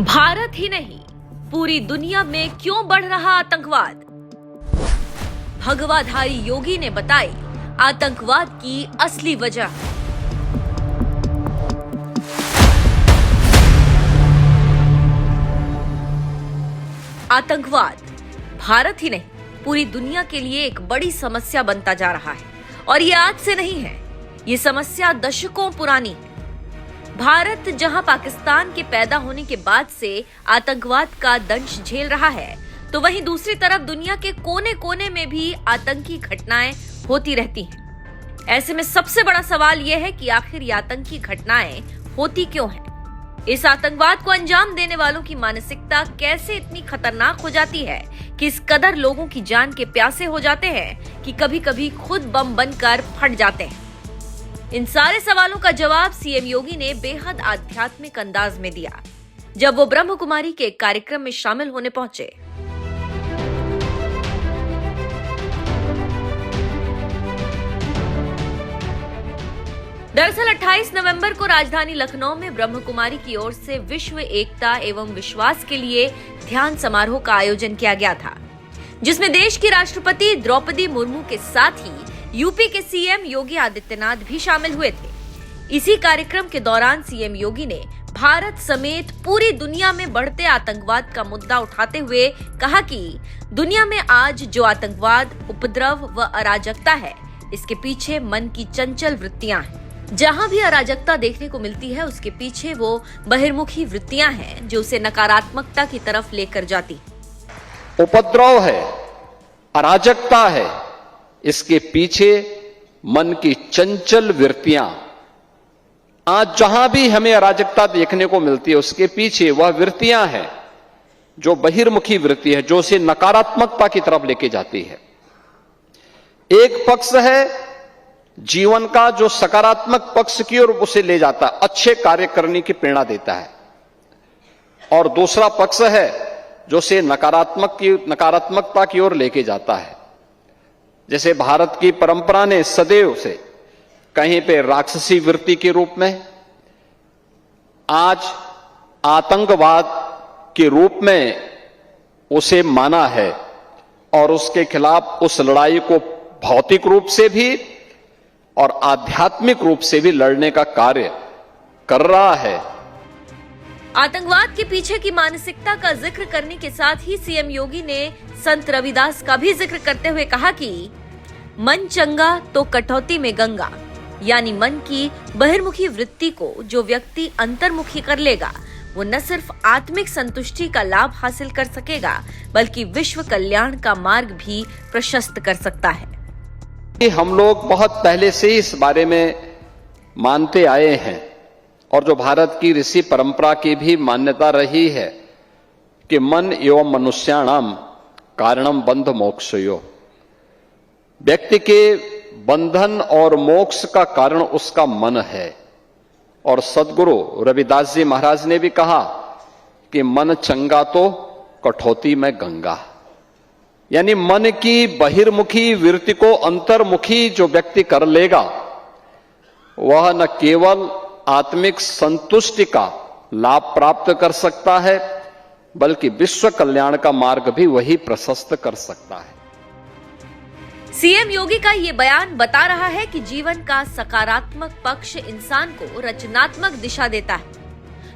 भारत ही नहीं, पूरी दुनिया में क्यों बढ़ रहा आतंकवाद? भगवाधारी योगी ने बताई आतंकवाद की असली वजह। आतंकवाद भारत ही नहीं, पूरी दुनिया के लिए एक बड़ी समस्या बनता जा रहा है और ये आज से नहीं है, ये समस्या दशकों पुरानी है। भारत जहां पाकिस्तान के पैदा होने के बाद से आतंकवाद का दंश झेल रहा है, तो वहीं दूसरी तरफ दुनिया के कोने कोने में भी आतंकी घटनाएं होती रहती हैं। ऐसे में सबसे बड़ा सवाल यह है कि आखिर ये आतंकी घटनाएं होती क्यों हैं? इस आतंकवाद को अंजाम देने वालों की मानसिकता कैसे इतनी खतरनाक हो जाती है कि इस कदर लोगों की जान के प्यासे हो जाते हैं कि कभी कभी खुद बम बनकर फट जाते हैं। इन सारे सवालों का जवाब सीएम योगी ने बेहद आध्यात्मिक अंदाज में दिया जब वो ब्रह्म कुमारी के एक कार्यक्रम में शामिल होने पहुंचे। दरअसल 28 नवंबर को राजधानी लखनऊ में ब्रह्म कुमारी की ओर से विश्व एकता एवं विश्वास के लिए ध्यान समारोह का आयोजन किया गया था, जिसमें देश की राष्ट्रपति द्रौपदी मुर्मू के साथ ही यूपी के सीएम योगी आदित्यनाथ भी शामिल हुए थे। इसी कार्यक्रम के दौरान सीएम योगी ने भारत समेत पूरी दुनिया में बढ़ते आतंकवाद का मुद्दा उठाते हुए कहा कि दुनिया में आज जो आतंकवाद, उपद्रव व अराजकता है, इसके पीछे मन की चंचल वृत्तियां हैं। जहां भी अराजकता देखने को मिलती है, उसके पीछे वो बहिर्मुखी वृत्तियां हैं जो उसे नकारात्मकता की तरफ लेकर जाती। उपद्रव है, अराजकता है, इसके पीछे मन की चंचल वृत्तियां। आज जहां भी हमें अराजकता देखने को मिलती है, उसके पीछे वह वृत्तियां हैं जो बहिर्मुखी वृत्ति है, जो उसे नकारात्मकता की तरफ लेके जाती है। एक पक्ष है जीवन का जो सकारात्मक पक्ष की ओर उसे ले जाता है, अच्छे कार्य करने की प्रेरणा देता है, और दूसरा पक्ष है जो उसे नकारात्मकता की ओर लेके जाता है। जैसे भारत की परंपरा ने सदैव से कहीं पे राक्षसी वृत्ति के रूप में, आज आतंकवाद के रूप में उसे माना है और उसके खिलाफ उस लड़ाई को भौतिक रूप से भी और आध्यात्मिक रूप से भी लड़ने का कार्य कर रहा है। आतंकवाद के पीछे की मानसिकता का जिक्र करने के साथ ही सीएम योगी ने संत रविदास का भी जिक्र करते हुए कहा कि मन चंगा तो कटौती में गंगा, यानी मन की बहिर्मुखी वृत्ति को जो व्यक्ति अंतर्मुखी कर लेगा, वो न सिर्फ आत्मिक संतुष्टि का लाभ हासिल कर सकेगा, बल्कि विश्व कल्याण का मार्ग भी प्रशस्त कर सकता है। हम लोग बहुत पहले से ही इस बारे में मानते आए हैं और जो भारत की ऋषि परंपरा की भी मान्यता रही है कि मन एवं मनुष्याणाम कारणम बंध मोक्षयो, व्यक्ति के बंधन और मोक्ष का कारण उसका मन है। और सदगुरु रविदास जी महाराज ने भी कहा कि मन चंगा तो कठौती में गंगा, यानी मन की बहिर्मुखी वृत्ति को अंतर्मुखी जो व्यक्ति कर लेगा, वह न केवल आत्मिक संतुष्टि का लाभ प्राप्त कर सकता है, बल्कि विश्व कल्याण का मार्ग भी वही प्रशस्त कर सकता है। सीएम योगी का ये बयान बता रहा है कि जीवन का सकारात्मक पक्ष इंसान को रचनात्मक दिशा देता है,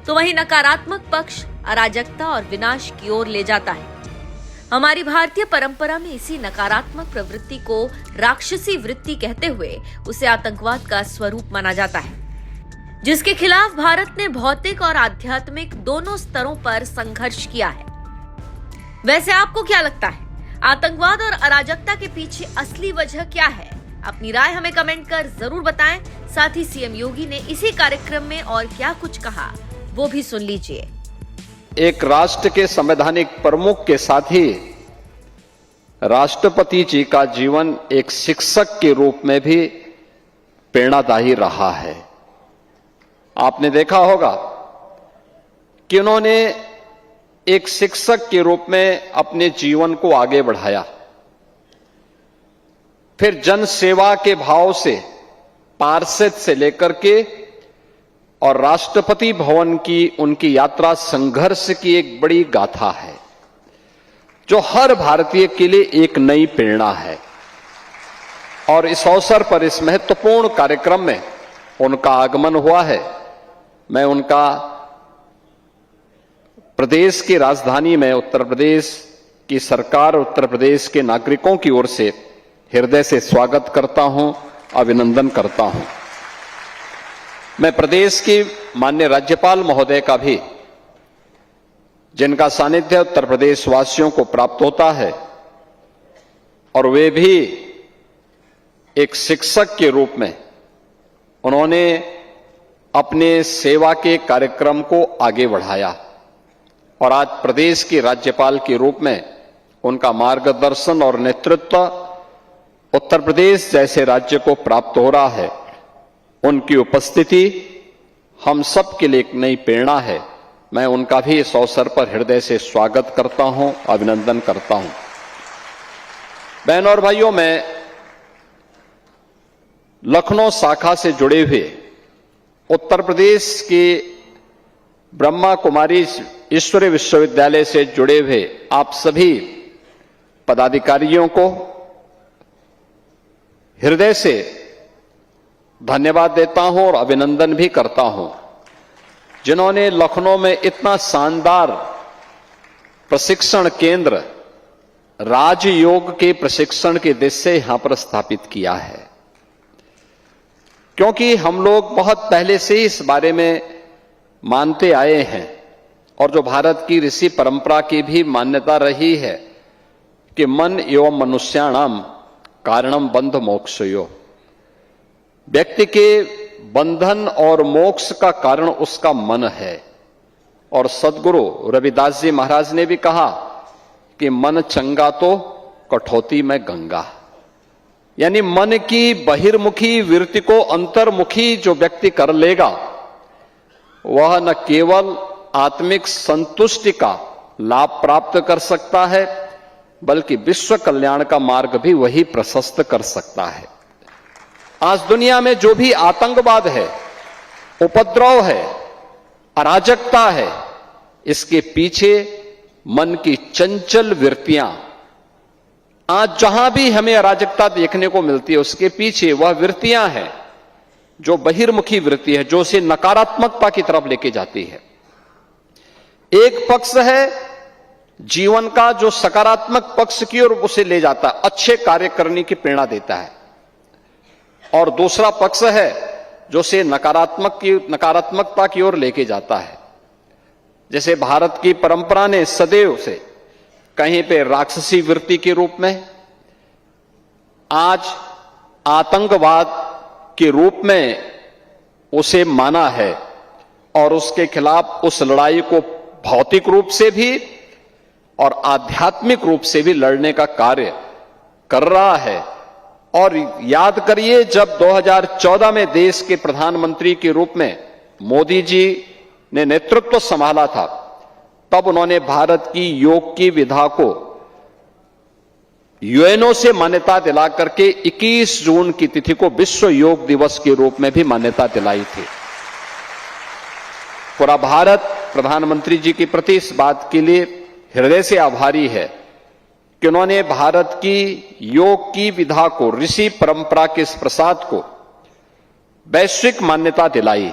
तो वहीं नकारात्मक पक्ष अराजकता और विनाश की ओर ले जाता है। हमारी भारतीय परंपरा में इसी नकारात्मक प्रवृत्ति को राक्षसी वृत्ति कहते हुए उसे आतंकवाद का स्वरूप माना जाता है, जिसके खिलाफ भारत ने भौतिक और आध्यात्मिक दोनों स्तरों पर संघर्ष किया है। वैसे आपको क्या लगता है, आतंकवाद और अराजकता के पीछे असली वजह क्या है? अपनी राय हमें कमेंट कर जरूर बताएं। साथ ही सीएम योगी ने इसी कार्यक्रम में और क्या कुछ कहा, वो भी सुन लीजिए। एक राष्ट्र के संवैधानिक प्रमुख के साथ ही राष्ट्रपति जी का जीवन एक शिक्षक के रूप में भी प्रेरणादायी रहा है। आपने देखा होगा कि उन्होंने एक शिक्षक के रूप में अपने जीवन को आगे बढ़ाया, फिर जन सेवा के भाव से पार्षद से लेकर के और राष्ट्रपति भवन की उनकी यात्रा संघर्ष की एक बड़ी गाथा है, जो हर भारतीय के लिए एक नई प्रेरणा है। और इस अवसर पर इस महत्वपूर्ण कार्यक्रम में उनका आगमन हुआ है। मैं उनका प्रदेश की राजधानी में उत्तर प्रदेश की सरकार, उत्तर प्रदेश के नागरिकों की ओर से हृदय से स्वागत करता हूं, अभिनंदन करता हूं। मैं प्रदेश की माननीय राज्यपाल महोदय का भी, जिनका सानिध्य उत्तर प्रदेश वासियों को प्राप्त होता है और वे भी एक शिक्षक के रूप में उन्होंने अपने सेवा के कार्यक्रम को आगे बढ़ाया और आज प्रदेश के राज्यपाल के रूप में उनका मार्गदर्शन और नेतृत्व उत्तर प्रदेश जैसे राज्य को प्राप्त हो रहा है। उनकी उपस्थिति हम सब के लिए एक नई प्रेरणा है। मैं उनका भी इस अवसर पर हृदय से स्वागत करता हूं, अभिनंदन करता हूं। बहनों और भाइयों, मैं लखनऊ शाखा से जुड़े हुए उत्तर प्रदेश के ब्रह्मा कुमारी ईश्वरीय विश्वविद्यालय से जुड़े हुए आप सभी पदाधिकारियों को हृदय से धन्यवाद देता हूं और अभिनंदन भी करता हूं, जिन्होंने लखनऊ में इतना शानदार प्रशिक्षण केंद्र राजयोग के प्रशिक्षण के दृश्य यहां पर स्थापित किया है। क्योंकि हम लोग बहुत पहले से ही इस बारे में मानते आए हैं और जो भारत की ऋषि परंपरा की भी मान्यता रही है कि मन एवं मनुष्याणाम कारणम बंध मोक्षयो, व्यक्ति के बंधन और मोक्ष का कारण उसका मन है। और सदगुरु रविदास जी महाराज ने भी कहा कि मन चंगा तो कठौती में गंगा, यानी मन की बहिर्मुखी वृत्ति को अंतर्मुखी जो व्यक्ति कर लेगा वह न केवल आत्मिक संतुष्टि का लाभ प्राप्त कर सकता है बल्कि विश्व कल्याण का मार्ग भी वही प्रशस्त कर सकता है। आज दुनिया में जो भी आतंकवाद है, उपद्रव है, अराजकता है, इसके पीछे मन की चंचल वृत्तियां, आज जहां भी हमें अराजकता देखने को मिलती है उसके पीछे वह वृत्तियां हैं जो बहिर्मुखी वृत्ति है, जो उसे नकारात्मकता की तरफ लेके जाती है। एक पक्ष है जीवन का जो सकारात्मक पक्ष की ओर उसे ले जाता है, अच्छे कार्य करने की प्रेरणा देता है, और दूसरा पक्ष है जो उसे नकारात्मकता की ओर लेके जाता है। जैसे भारत की परंपरा ने सदैव से कहीं पे राक्षसी वृत्ति के रूप में, आज आतंकवाद के रूप में उसे माना है और उसके खिलाफ उस लड़ाई को भौतिक रूप से भी और आध्यात्मिक रूप से भी लड़ने का कार्य कर रहा है। और याद करिए, जब 2014 में देश के प्रधानमंत्री के रूप में मोदी जी ने नेतृत्व संभाला था, तब उन्होंने भारत की योग की विधा को यूएनओ से मान्यता दिला करके 21 जून की तिथि को विश्व योग दिवस के रूप में भी मान्यता दिलाई थी। पूरा भारत प्रधानमंत्री जी के प्रति इस बात के लिए हृदय से आभारी है कि उन्होंने भारत की योग की विधा को, ऋषि परंपरा के इस प्रसाद को वैश्विक मान्यता दिलाई।